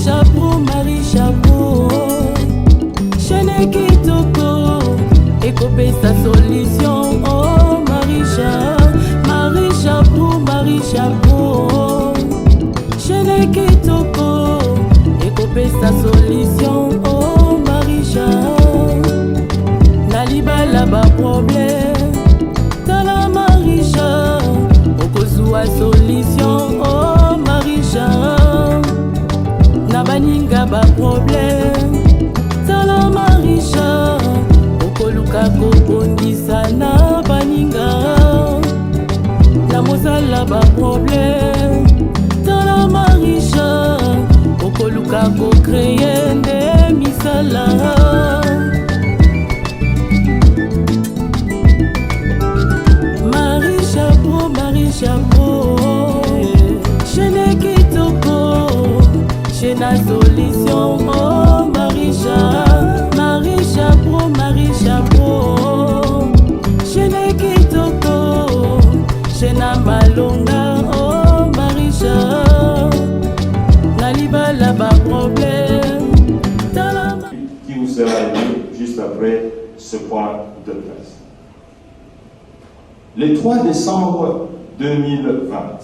Marie Chapeau, Chene Kitoko, Ekopé sa solution. Oh Marie Chapeau, Chene Kitoko, Ekopé sa solution. Oh Marie Chapeau, Nalibala ba problème, Tala Marie Chapeau, Okozua solution. Oh Marie Chapeau, Nabaninga ba problème, Tala Marie Chapeau, Okoluka kobondisa na baninga. Namozala ba problème, Tala Marie Chapeau, Okoluka ko créer nde misala. Marie Chapeau, Chene Kitoko, Chena solution. Oh Marie Chapeau, Chene Kitoko, Chena malonga. Oh Marie Chapeau, Nalibala ba problème. Qui vous sera aidé juste après ce point de presse. Le 3 décembre 2020,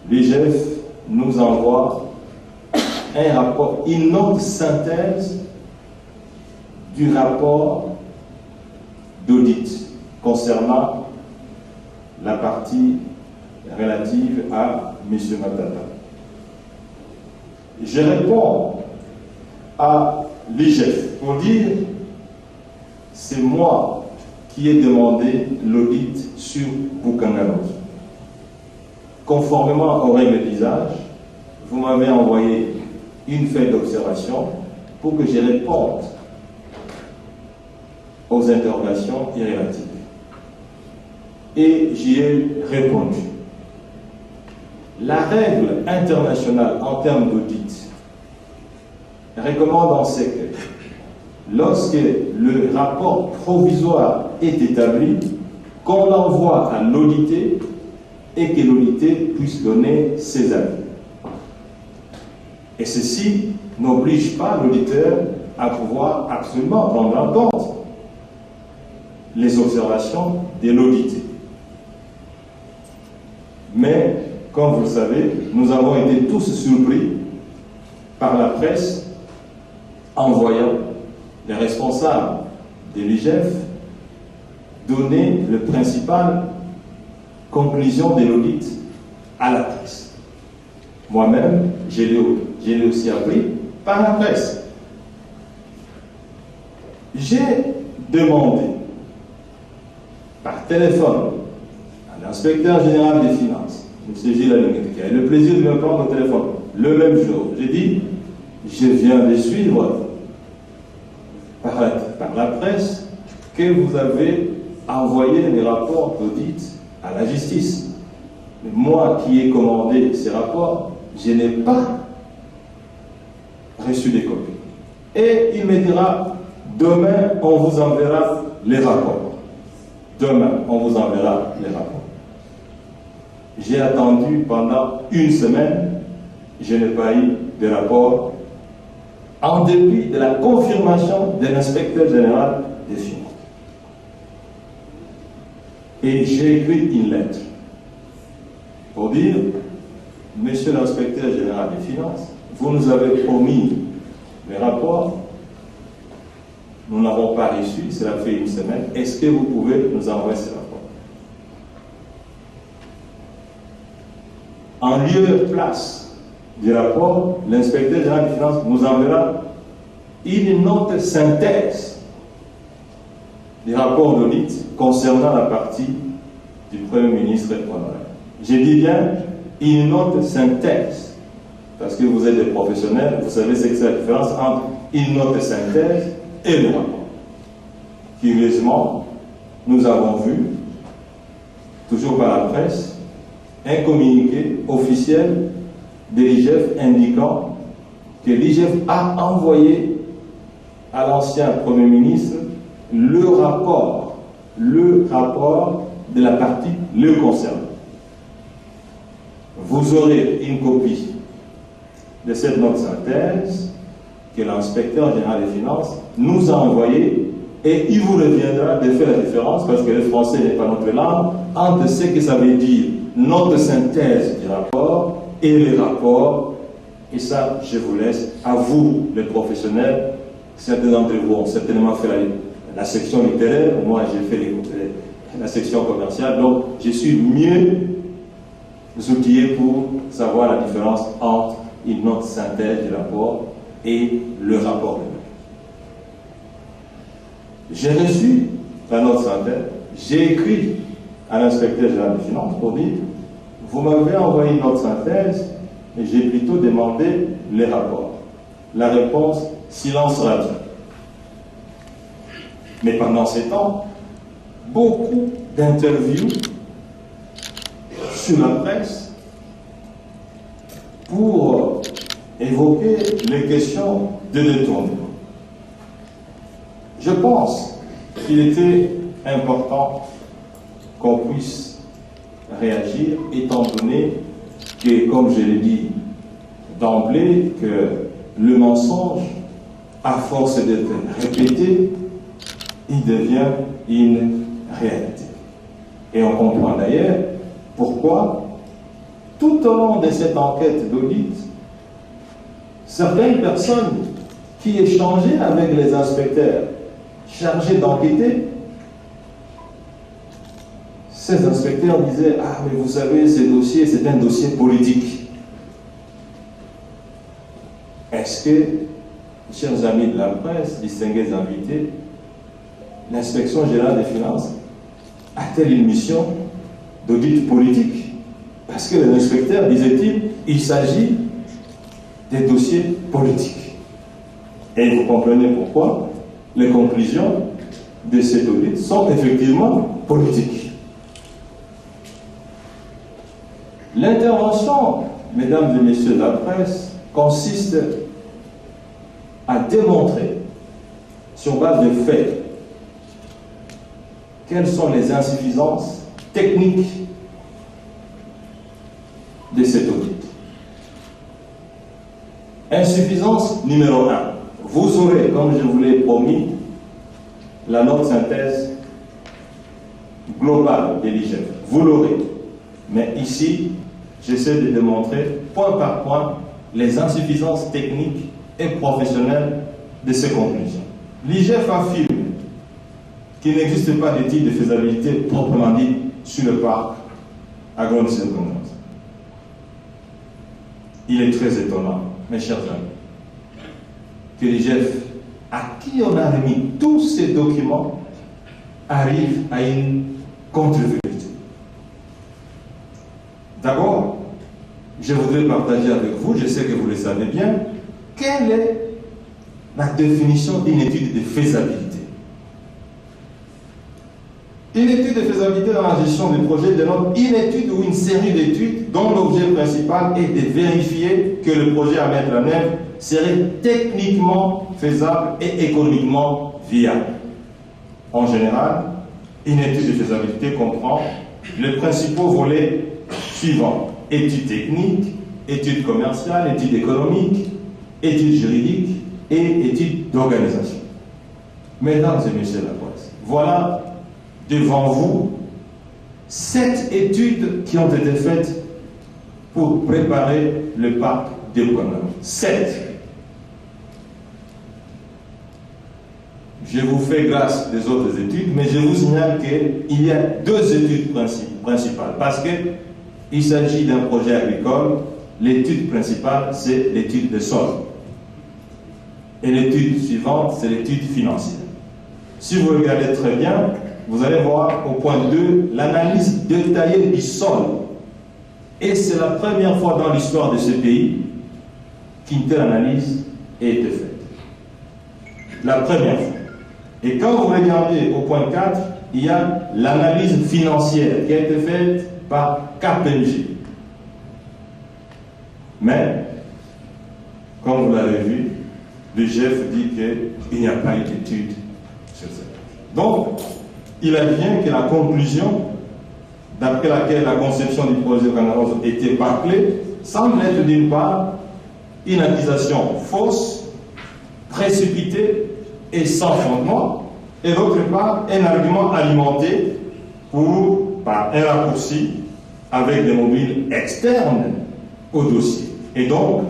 l'IGF nous envoie un rapport, une note synthèse du rapport d'audit concernant la partie relative à M. Matata. Je réponds à l'IGF pour dire c'est moi qui ai demandé l'audit sur Boukanganos. Conformément aux règles d'usage, vous m'avez envoyé une feuille d'observation pour que je réponde aux interrogations irrélatives. Et j'y ai répondu. La règle internationale en termes d'audit recommande en ce que lorsque le rapport provisoire est établi, qu'on l'envoie à l'audité et que l'audité puisse donner ses avis. Et ceci n'oblige pas l'auditeur à pouvoir absolument prendre en compte les observations de l'audité. Mais, comme vous le savez, nous avons été tous surpris par la presse en voyant les responsables de l'IGF donner le principal conclusion de l'audit à la presse. Moi-même, je l'ai aussi appris par la presse. J'ai demandé par téléphone à l'inspecteur général des finances, M. Gilles Alungué, qui a eu le plaisir de me prendre au téléphone le même jour. J'ai dit, je viens de suivre par la presse que vous avez envoyé les rapports d'audit à la justice. Mais moi qui ai commandé ces rapports, je n'ai pas reçu des copies. Et il me dira, demain on vous enverra les rapports. Demain on vous enverra les rapports. J'ai attendu pendant une semaine, je n'ai pas eu de rapport, en dépit de la confirmation de l'inspecteur général des finances. Et j'ai écrit une lettre pour dire, Monsieur l'inspecteur général des finances, vous nous avez promis les rapports, nous n'avons pas reçu, cela fait une semaine, est-ce que vous pouvez nous envoyer ces rapports? En lieu et place du rapport, l'inspecteur général des finances nous enverra une note synthèse du rapport d'audit concernant la partie du Premier ministre honoraire. Je dis bien une note synthèse, parce que vous êtes des professionnels, vous savez ce que c'est la différence entre une note synthèse et le rapport. Curieusement, nous avons vu, toujours par la presse, un communiqué officiel de l'IGF indiquant que l'IGF a envoyé à l'ancien Premier ministre le rapport de la partie le concernant. Vous aurez une copie de cette note synthèse que l'inspecteur général des finances nous a envoyé, et il vous reviendra de faire la différence, parce que le français n'est pas notre langue, entre ce que ça veut dire note synthèse du rapport et les rapports. Et ça, je vous laisse à vous, les professionnels. Certains d'entre vous ont certainement fait la section littéraire, moi j'ai fait la section commerciale, donc je suis mieux outillé pour savoir la différence entre une note synthèse du rapport et le rapport. J'ai reçu la note synthèse, j'ai écrit à l'inspecteur général des finances pour dire, vous m'avez envoyé une note synthèse, et j'ai plutôt demandé les rapports. La réponse, silence radio. Mais pendant ces temps, beaucoup d'interviews sur la presse pour évoquer les questions de détournement. Je pense qu'il était important qu'on puisse réagir, étant donné que, comme je l'ai dit d'emblée, que le mensonge, à force d'être répété, il devient une réalité. Et on comprend d'ailleurs pourquoi, tout au long de cette enquête d'audit, certaines personnes qui échangeaient avec les inspecteurs chargés d'enquêter, ces inspecteurs disaient « Ah, mais vous savez, ce dossier, c'est un dossier politique. » Est-ce que, chers amis de la presse, distingués invités, l'inspection générale des finances a-t-elle une mission d'audit politique? Parce que les inspecteurs, disait-il, il s'agit des dossiers politiques. Et vous comprenez pourquoi les conclusions de cet audit sont effectivement politiques. L'intervention, mesdames et messieurs de la presse, consiste à démontrer, sur base de faits, quelles sont les insuffisances techniques de cet audit. Insuffisance numéro 1. Vous aurez, comme je vous l'ai promis, la note synthèse globale de l'IGF. Vous l'aurez. Mais ici, j'essaie de démontrer, point par point, les insuffisances techniques et professionnelles de ces conclusions. L'IGF affirme qu'il n'existe pas d'étude de faisabilité proprement dit sur le parc agro-circondaire. Il est très étonnant, mes chers amis, que l'IGF, à qui on a remis tous ces documents, arrive à une contre-vérité. D'abord, je voudrais partager avec vous, je sais que vous le savez bien, quelle est la définition d'une étude de faisabilité. Une étude de faisabilité dans la gestion des projets dénote une étude ou une série d'études dont l'objet principal est de vérifier que le projet à mettre en œuvre serait techniquement faisable et économiquement viable. En général, une étude de faisabilité comprend les principaux volets suivants: études techniques, études commerciales, études économiques, études juridiques et études d'organisation. Mesdames et messieurs de la presse, voilà devant vous 7 études qui ont été faites pour préparer le parc d'économie. 7. Je vous fais grâce des autres études, mais je vous signale qu'il y a 2 études principales. Parce qu'il s'agit d'un projet agricole, l'étude principale, c'est l'étude des sols. Et l'étude suivante, c'est l'étude financière. Si vous regardez très bien, vous allez voir au point 2 l'analyse détaillée du sol. Et c'est la première fois dans l'histoire de ce pays qu'une telle analyse a été faite. La première fois. Et quand vous regardez au point 4, il y a l'analyse financière qui a été faite par KPMG. Mais, comme vous l'avez vu, le chef dit qu'il n'y a pas eu d'étude sur ça. Donc, il advient que la conclusion d'après laquelle la conception du projet Canarose était bâclée semble être d'une part une accusation fausse, précipitée et sans fondement, et d'autre part, un argument alimenté par un raccourci avec des mobiles externes au dossier. Et donc,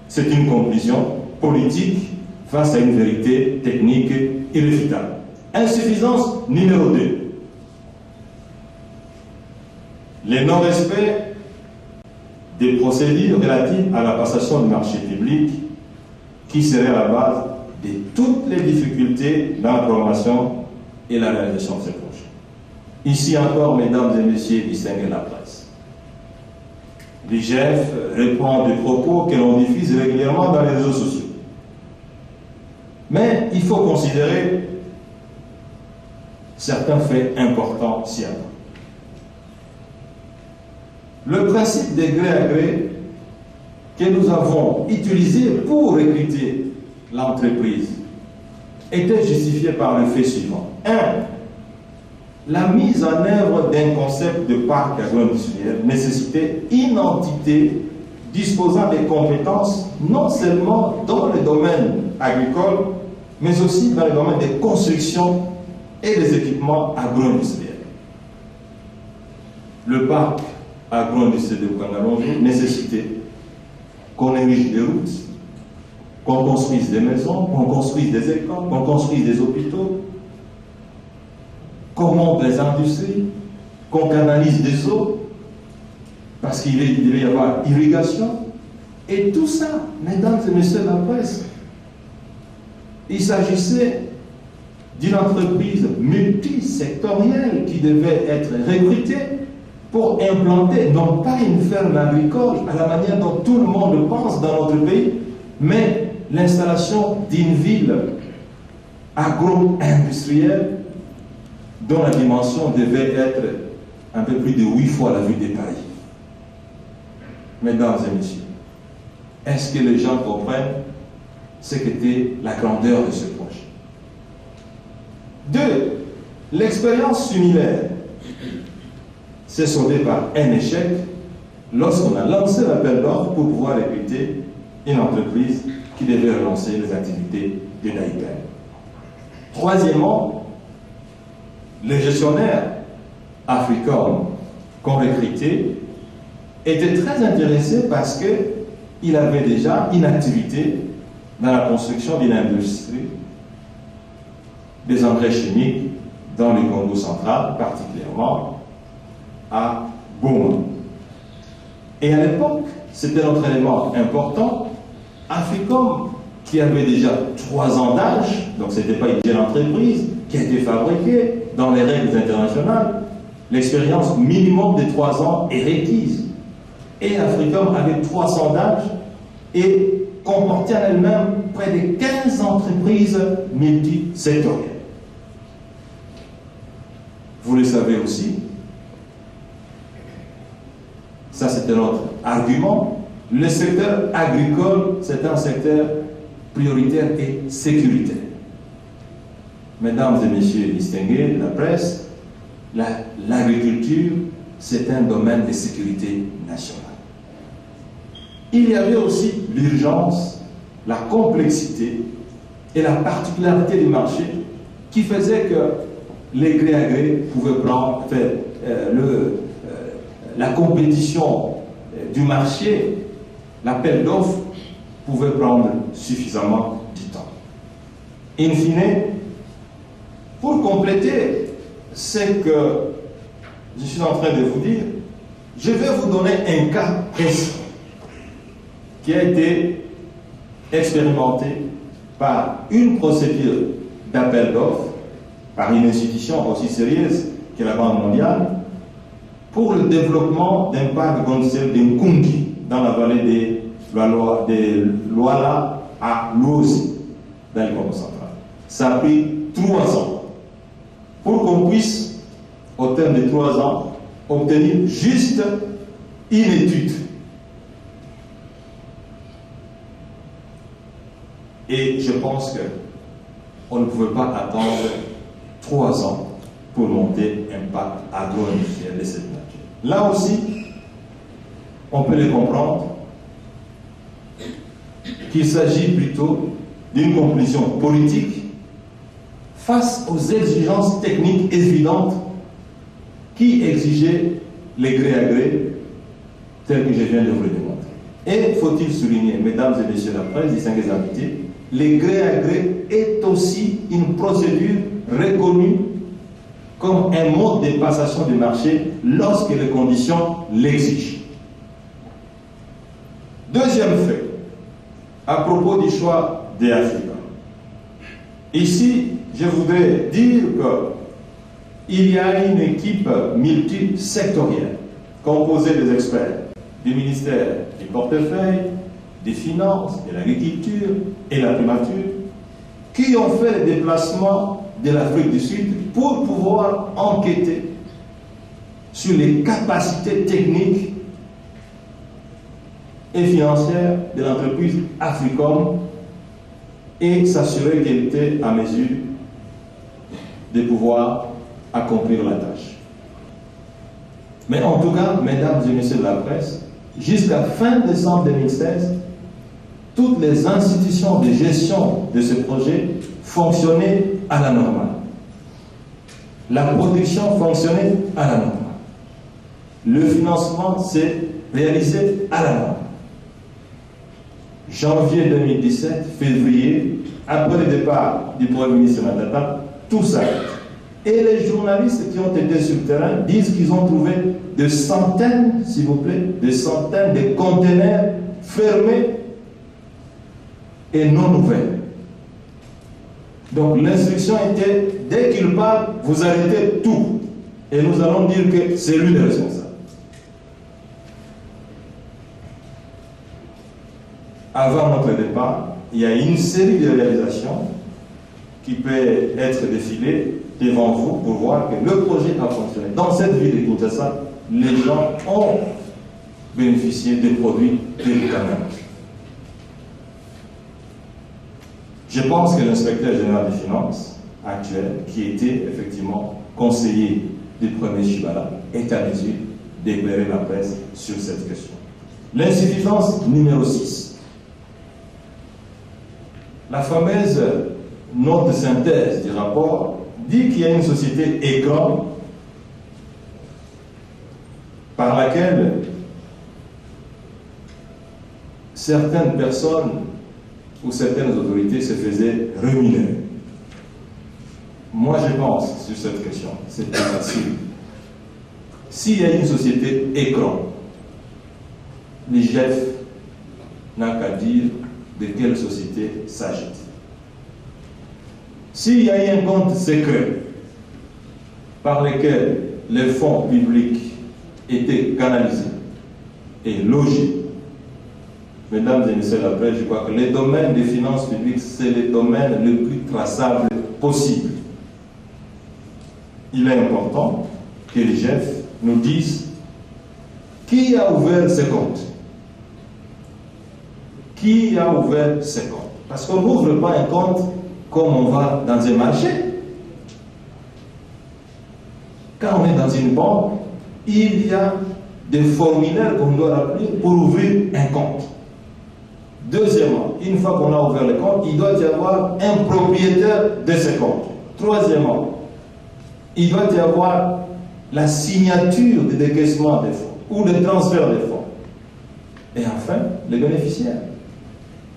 c'est une conclusion politique face à une vérité technique irréfutable. Insuffisance numéro 2. Le non-respect des procédures relatives à la passation du marché public qui serait à la base de toutes les difficultés dans la programmation et la réalisation de ces projets. Ici encore, mesdames et messieurs, distinguez la presse. L'IGF répond des propos que l'on diffuse régulièrement dans les réseaux sociaux. Mais il faut considérer certains faits importants ci-après. Le principe de gré à gré que nous avons utilisé pour recruter l'entreprise était justifié par le fait suivant. 1. La mise en œuvre d'un concept de parc agro-industriel nécessitait une entité disposant des compétences non seulement dans le domaine agricole, mais aussi dans le domaine des constructions et des équipements agro-industriels. Le parc agro-industriel de Ouagadougou nécessitait qu'on érige des routes, qu'on construise des maisons, qu'on construise des écoles, qu'on construise des hôpitaux, qu'on monte des industries, qu'on canalise des eaux, parce qu'il devait y avoir irrigation. Et tout ça, mesdames et messieurs de la presse, il s'agissait d'une entreprise multisectorielle qui devait être recrutée pour implanter non pas une ferme agricole à la manière dont tout le monde pense dans notre pays, mais l'installation d'une ville agro-industrielle dont la dimension devait être un peu plus de 8 fois la vue de Paris. Mesdames et messieurs, est-ce que les gens comprennent ce qu'était la grandeur de ce projet? 2. L'expérience similaire s'est soldée par un échec lorsqu'on a lancé l'appel d'offres pour pouvoir recruter une entreprise qui devait relancer les activités de Naïpel. Troisièmement, les gestionnaires africains qu'on recrutait étaient très intéressés parce qu'ils avaient déjà une activité dans la construction d'une industrie des engrais chimiques dans le Congo central, particulièrement à Goma. Et à l'époque, c'était notre élément important, Africom, qui avait déjà 3 ans d'âge, donc ce n'était pas une jeune entreprise, qui a été fabriquée dans les règles internationales. L'expérience minimum de 3 ans est requise. Et Africom avait 3 ans d'âge et comportait en elle-même près de 15 entreprises multisectorielles. Vous le savez aussi, ça c'était notre argument, le secteur agricole, c'est un secteur prioritaire et sécuritaire. Mesdames et messieurs distingués de la presse, l'agriculture, c'est un domaine de sécurité nationale. Il y avait aussi l'urgence, la complexité et la particularité du marché qui faisait que les gré à gré pouvaient prendre la compétition du marché, l'appel d'offres pouvait prendre suffisamment du temps. In fine, pour compléter ce que je suis en train de vous dire, je vais vous donner un cas précis qui a été expérimenté par une procédure d'appel d'offres par une institution aussi sérieuse que la Banque mondiale pour le développement d'un parc industriel de Nkungi dans la vallée de Luala à Luozi, dans le Congo central. Ça a pris 3 ans pour qu'on puisse, au terme de 3 ans, obtenir juste une étude. Et je pense qu'on ne pouvait pas attendre 3 ans pour monter un parc agro-industriel de cette nature. Là aussi, on peut le comprendre. qu'il s'agit plutôt d'une conclusion politique face aux exigences techniques évidentes qui exigeaient les gré à gré, tels que je viens de vous le démontrer. Et faut-il souligner, mesdames et messieurs la presse, distingués invités, les gré à gré est aussi une procédure reconnue comme un mode de passation du marché lorsque les conditions l'exigent. Deuxième fait, à propos du choix des Africains. Ici, je voudrais dire qu'il y a une équipe multisectorielle composée des experts du ministère du portefeuille, des finances, de l'agriculture et la primature qui ont fait le déplacement de l'Afrique du Sud pour pouvoir enquêter sur les capacités techniques et financières de l'entreprise Africom et s'assurer qu'elle était à mesure de pouvoir accomplir la tâche. Mais en tout cas, mesdames et messieurs de la presse, jusqu'à fin décembre 2016, toutes les institutions de gestion de ce projet fonctionnaient à la normale. La production fonctionnait à la normale. Le financement s'est réalisé à la normale. Janvier 2017, février, après le départ du Premier ministre Matata, tout s'arrête. Et les journalistes qui ont été sur le terrain disent qu'ils ont trouvé des centaines, s'il vous plaît, des centaines de conteneurs fermés et non ouverts. Donc l'instruction était, dès qu'il parle, vous arrêtez tout. Et nous allons dire que c'est lui le responsable. Avant notre départ, il y a une série de réalisations qui peut être défilées devant vous pour voir que le projet a fonctionné. Dans cette ville de Kinshasa, les gens ont bénéficié des produits de l'État. Je pense que l'inspecteur général des finances actuel, qui était effectivement conseiller du premier Chibala, est à mesure d'éclairer la presse sur cette question. L'insuffisance numéro 6. La fameuse note de synthèse du rapport dit qu'il y a une société écran par laquelle certaines personnes ou certaines autorités se faisaient rémunérer. Moi, je pense sur cette question, c'est très facile. S'il y a une société écran, l'IGF n'a qu'à dire de quelle société s'agit. S'il y a eu un compte secret par lequel les fonds publics étaient canalisés et logés, mesdames et messieurs la presse, je crois que les domaines des finances publiques, c'est le domaine le plus traçable possible. Il est important que l'IGF nous dise qui a ouvert ces comptes. Qui a ouvert ces comptes? Parce qu'on n'ouvre pas un compte comme on va dans un marché. Quand on est dans une banque, il y a des formulaires qu'on doit remplir pour ouvrir un compte. Deuxièmement, une fois qu'on a ouvert le compte, il doit y avoir un propriétaire de ce compte. Troisièmement, il doit y avoir la signature de décaissement des fonds ou de transfert des fonds. Et enfin, les bénéficiaires.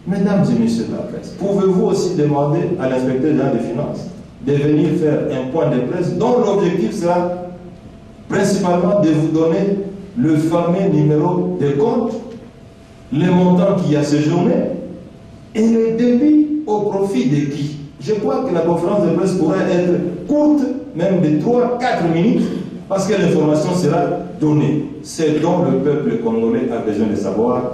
Mesdames et messieurs de la presse, pouvez-vous aussi demander à l'inspecteur général des finances de venir faire un point de presse dont l'objectif sera principalement de vous donner le fameux numéro de compte, les montants qu'il y a séjourné et le débit au profit de qui? Je crois que la conférence de presse pourrait être courte, même de 3-4 minutes, parce que l'information sera donnée. C'est dont le peuple congolais a besoin de savoir.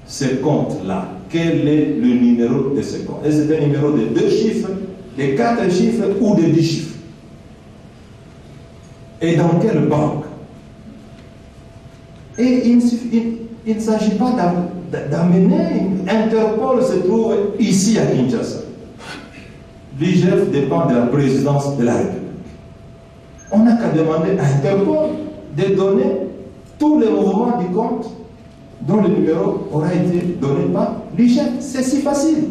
Ce compte-là, quel est le numéro de ce compte? Est-ce un numéro de 2 chiffres, de 4 chiffres ou de 10 chiffres? Et dans quelle banque? Et il ne s'agit pas d'amener. Interpol se trouve ici à Kinshasa. L'IGF dépend de la présidence de la République. On n'a qu'à demander à Interpol de donner tous les mouvements du compte, dont le numéro aura été donné par l'IGF. C'est si facile.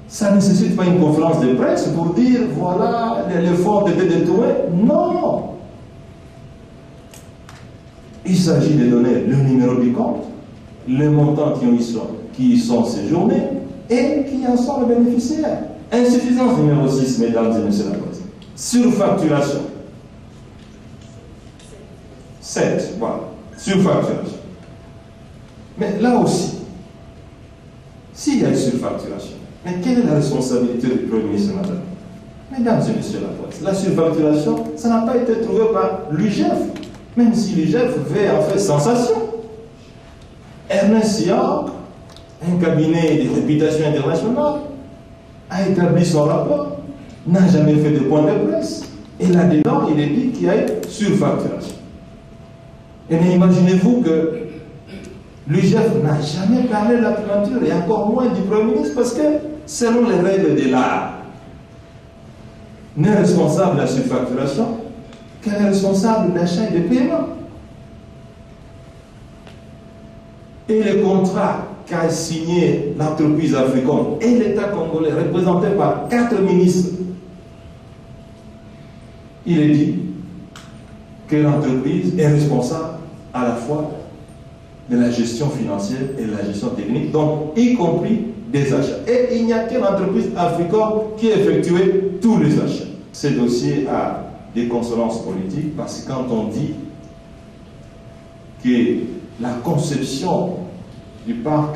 Ça ne nécessite pas une conférence de presse pour dire voilà, les fonds ont été détournés. Non. Il s'agit de donner le numéro du compte, les montants qui y sont séjournés et qui en sont les bénéficiaires. Insuffisance numéro 6, mesdames et messieurs la presse. Surfacturation. 7, voilà. Surfacturation. Mais là aussi, s'il y a une surfacturation, mais quelle est la responsabilité du Premier ministre, madame? Mesdames et messieurs la presse, la surfacturation, ça n'a pas été trouvé par l'UGF, même si l'UGF fait en fait sensation. Ernest Young, un cabinet de réputation internationale, a établi son rapport, n'a jamais fait de point de presse, et là-dedans, il est dit qu'il y a une surfacturation. Et mais imaginez-vous que l'UGF n'a jamais parlé de la primature, et encore moins du Premier ministre, parce que, selon les règles de l'art, n'est responsable de la surfacturation qu'elle est responsable d'achat et de paiement. Et le contrat qu'a signé l'entreprise africaine et l'État congolais, représenté par 4 ministres, il est dit que l'entreprise est responsable à la fois de la gestion financière et de la gestion technique, donc y compris des achats. Et il n'y a qu'une entreprise africaine qui a effectué tous les achats. Ce dossier a des consonances politiques parce que quand on dit que la conception du parc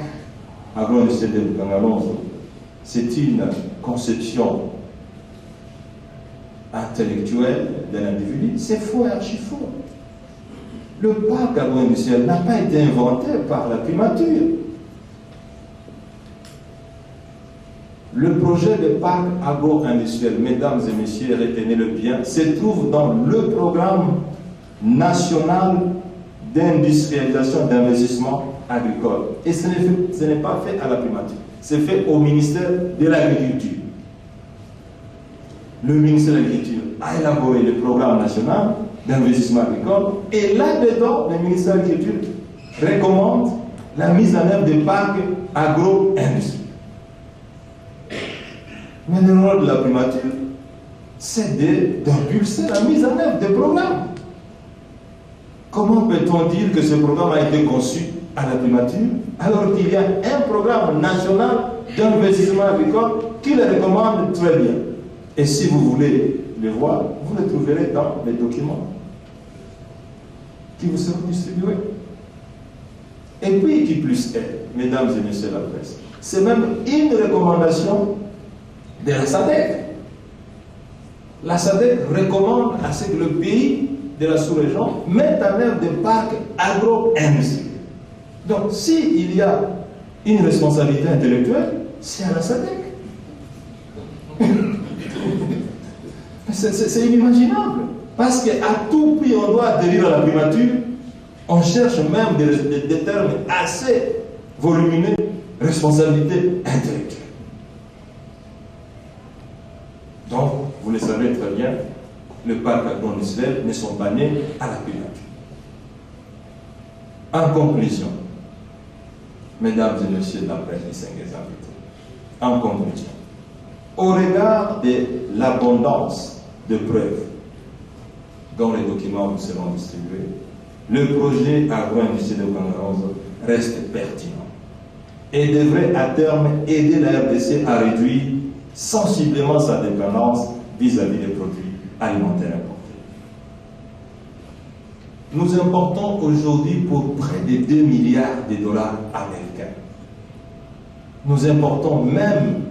agro-industriel de Bukangalonzo, c'est une conception intellectuelle d'un individu, c'est faux et archi faux. Le parc agro-industriel n'a pas été inventé par la primature. Le projet de parc agro-industriel, mesdames et messieurs, retenez-le bien, se trouve dans le programme national d'industrialisation d'investissement agricole. Et ce n'est pas fait à la primature, c'est fait au ministère de l'Agriculture. Le ministère de l'Agriculture a élaboré le programme national d'investissement agricole et là-dedans, le ministère de l'Agriculture recommande la mise en œuvre des parcs agro-industriels. Mais le rôle de la primature, c'est d'impulser la mise en œuvre des programmes. Comment peut-on dire que ce programme a été conçu à la primature alors qu'il y a un programme national d'investissement agricole qui le recommande très bien? Et si vous voulez le voir, vous le trouverez dans les documents qui vous seront distribués. Et puis, qui plus est, mesdames et messieurs de la presse, c'est même une recommandation de la SADC. La SADC recommande à ce que le pays de la sous-région mette en œuvre des parcs agro-industriels. Donc, s'il y a une responsabilité intellectuelle, c'est à la SADC. C'est inimaginable. Parce qu'à tout prix, on doit adhérer à la primature. On cherche même des termes assez volumineux, responsabilité intellectuelle. Donc, vous le savez très bien, le parc agro-industriel ne sont pas nés à la primature. En conclusion, mesdames et messieurs de la presse des 5 invités, en conclusion, au regard de l'abondance de preuves dont les documents vous seront distribués, le projet agro-industriel de Bukangalonzo reste pertinent et devrait à terme aider la RDC à réduire sensiblement sa dépendance vis-à-vis des produits alimentaires importés. Nous importons aujourd'hui pour près de 2 milliards de dollars américains. Nous importons même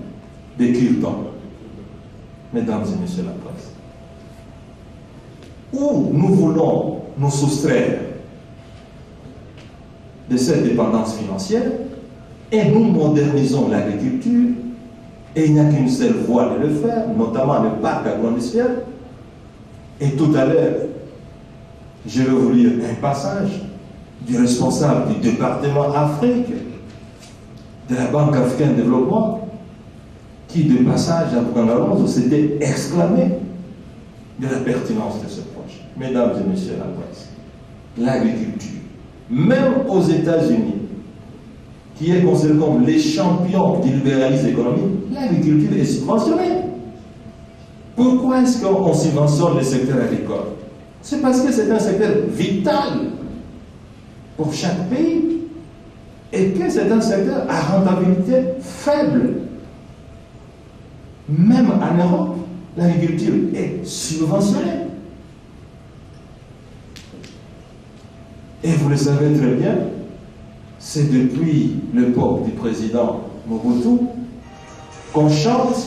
des kirtans, mesdames et messieurs de la presse. Où nous voulons nous soustraire de cette dépendance financière et nous modernisons l'agriculture, et il n'y a qu'une seule voie de le faire, notamment le parc agro-industriel. Et tout à l'heure, je vais vous lire un passage du responsable du département Afrique de la Banque africaine de développement qui, de passage à Bukangalonzo, s'était exclamé de la pertinence de ce projet. Mesdames et messieurs de la presse, l'agriculture même aux États-Unis, qui est considéré comme les champions du libéralisme économique, l'agriculture est subventionnée. Pourquoi est-ce qu'on subventionne le secteur agricole? C'est parce que c'est un secteur vital pour chaque pays et que c'est un secteur à rentabilité faible. Même en Europe, l'agriculture est subventionnée. Et vous le savez très bien, c'est depuis l'époque du président Mobutu qu'on chante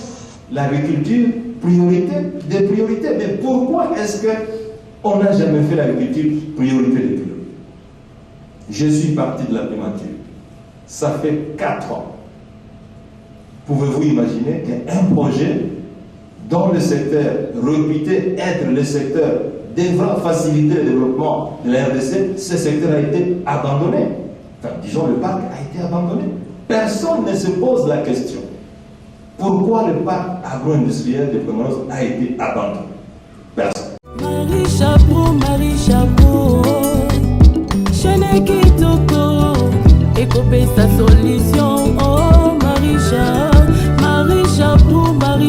l'agriculture priorité des priorités. Mais pourquoi est-ce qu'on n'a jamais fait l'agriculture priorité des priorités? Je suis parti de la primature. Ça fait 4 ans. Pouvez-vous imaginer qu'un projet dont le secteur réputé être le secteur devra faciliter le développement de la RDC, ce secteur a été abandonné. Enfin, disons, le parc a été abandonné. Personne ne se pose la question. Pourquoi le parc agro-industriel de Comoros a été abandonné? Personne. Marie Chapeau, Chene Kitoko, Ekopé sa solution, oh Marie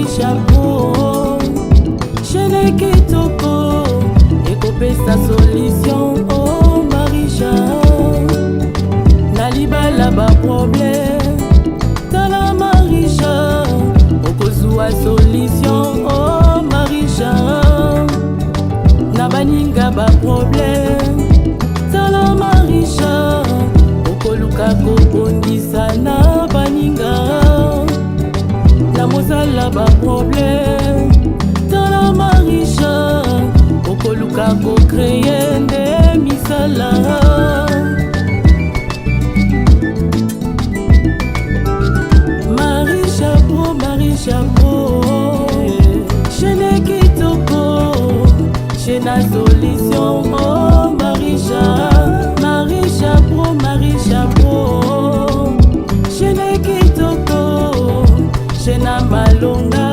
Chapeau, Chene Kitoko, Ekopé sa solution, oh Marie Chapeau, Naliba la ba problème, Tala Marie Chapeau, Okozua solution, oh Marie Chapeau, Nabaninga ba problème, Tala Marie Chapeau, Okoluka kobondisa na baninga. Namozala ba problème, Tala Marie Chapeau, Okoluka ko créer nde misala. Marie Chapeau, Chene Kitoko, Chena solution, oh Marie Chapeau, Chene Kitoko, Chena Malonga.